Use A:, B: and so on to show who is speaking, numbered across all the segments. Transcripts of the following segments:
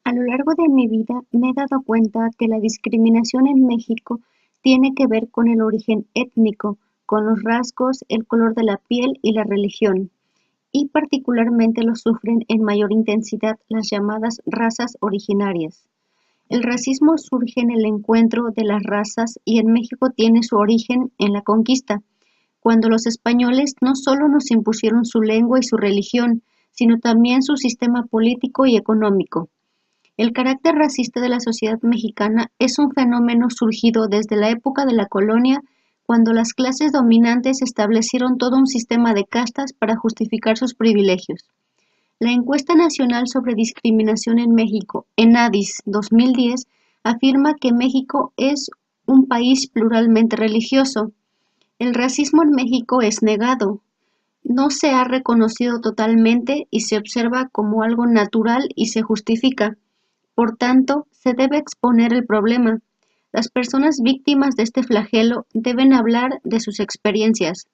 A: A lo largo de mi vida me he dado cuenta que la discriminación en México tiene que ver con el origen étnico, con los rasgos, el color de la piel y la religión, y particularmente lo sufren en mayor intensidad las llamadas razas originarias. El racismo surge en el encuentro de las razas y en México tiene su origen en la conquista, cuando los españoles no solo nos impusieron su lengua y su religión, sino también su sistema político y económico. El carácter racista de la sociedad mexicana es un fenómeno surgido desde la época de la colonia, cuando las clases dominantes establecieron todo un sistema de castas para justificar sus privilegios. La Encuesta Nacional sobre Discriminación en México, ENADIS 2010, afirma que México es un país pluralmente religioso. El racismo en México es negado, no se ha reconocido totalmente y se observa como algo natural y se justifica. Por tanto, se debe exponer el problema. Las personas víctimas de este flagelo deben hablar de sus experiencias.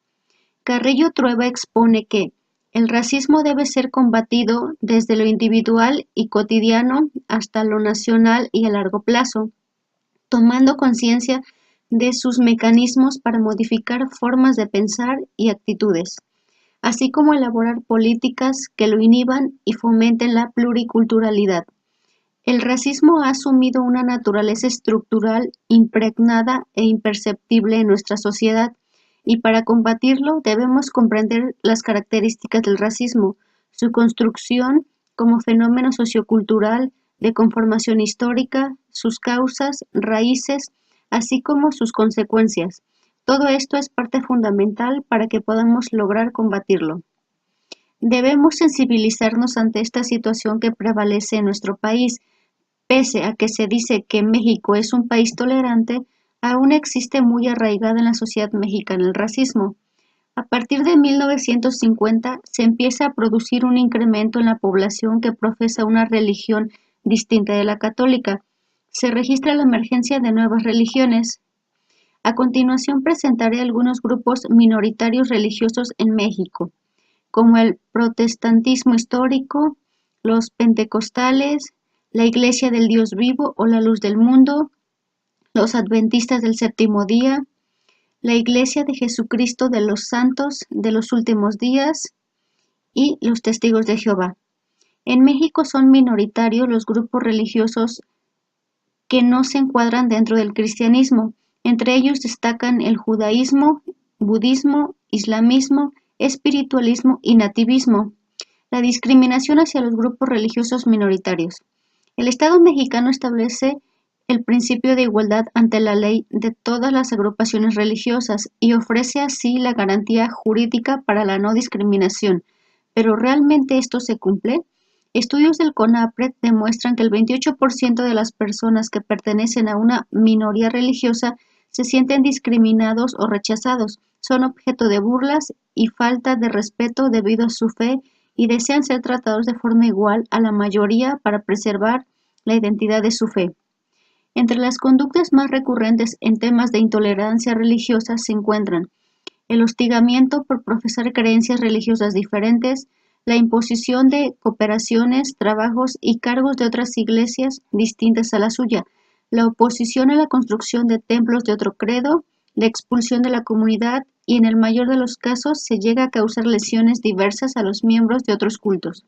A: Carrillo Trueba expone que el racismo debe ser combatido desde lo individual y cotidiano hasta lo nacional y a largo plazo, tomando conciencia de sus mecanismos para modificar formas de pensar y actitudes, así como elaborar políticas que lo inhiban y fomenten la pluriculturalidad. El racismo ha asumido una naturaleza estructural impregnada e imperceptible en nuestra sociedad, y para combatirlo debemos comprender las características del racismo, su construcción como fenómeno sociocultural de conformación histórica, sus causas, raíces, así como sus consecuencias. Todo esto es parte fundamental para que podamos lograr combatirlo. Debemos sensibilizarnos ante esta situación que prevalece en nuestro país. Pese a que se dice que México es un país tolerante, aún existe muy arraigado en la sociedad mexicana el racismo. A partir de 1950 se empieza a producir un incremento en la población que profesa una religión distinta de la católica. Se registra la emergencia de nuevas religiones. A continuación presentaré algunos grupos minoritarios religiosos en México, como el protestantismo histórico, los pentecostales, la Iglesia del Dios Vivo o la Luz del Mundo, los Adventistas del Séptimo Día, la Iglesia de Jesucristo de los Santos de los Últimos Días y los Testigos de Jehová. En México son minoritarios los grupos religiosos que no se encuadran dentro del cristianismo. Entre ellos destacan el judaísmo, budismo, islamismo, espiritualismo y nativismo. La discriminación hacia los grupos religiosos minoritarios. El Estado mexicano establece el principio de igualdad ante la ley de todas las agrupaciones religiosas y ofrece así la garantía jurídica para la no discriminación. ¿Pero realmente esto se cumple? Estudios del CONAPRED demuestran que el 28% de las personas que pertenecen a una minoría religiosa se sienten discriminados o rechazados, son objeto de burlas y falta de respeto debido a su fe y desean ser tratados de forma igual a la mayoría para preservar la identidad de su fe. Entre las conductas más recurrentes en temas de intolerancia religiosa se encuentran el hostigamiento por profesar creencias religiosas diferentes, la imposición de cooperaciones, trabajos y cargos de otras iglesias distintas a la suya, la oposición a la construcción de templos de otro credo, la expulsión de la comunidad y en el mayor de los casos se llega a causar lesiones diversas a los miembros de otros cultos.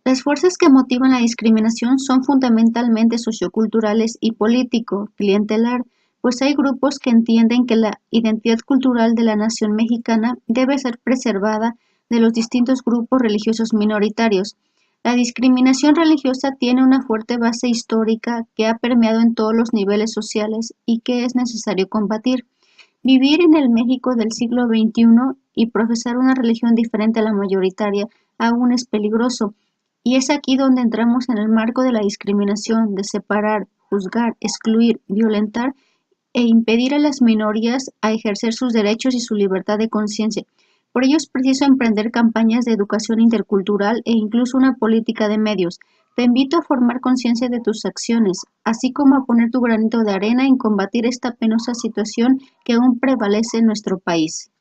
A: Las fuerzas que motivan la discriminación son fundamentalmente socioculturales y político-clientelar, pues hay grupos que entienden que la identidad cultural de la nación mexicana debe ser preservada de los distintos grupos religiosos minoritarios. La discriminación religiosa tiene una fuerte base histórica que ha permeado en todos los niveles sociales y que es necesario combatir. Vivir en el México del siglo XXI y profesar una religión diferente a la mayoritaria aún es peligroso, y es aquí donde entramos en el marco de la discriminación, de separar, juzgar, excluir, violentar e impedir a las minorías a ejercer sus derechos y su libertad de conciencia. Por ello es preciso emprender campañas de educación intercultural e incluso una política de medios. Te invito a formar conciencia de tus acciones, así como a poner tu granito de arena en combatir esta penosa situación que aún prevalece en nuestro país.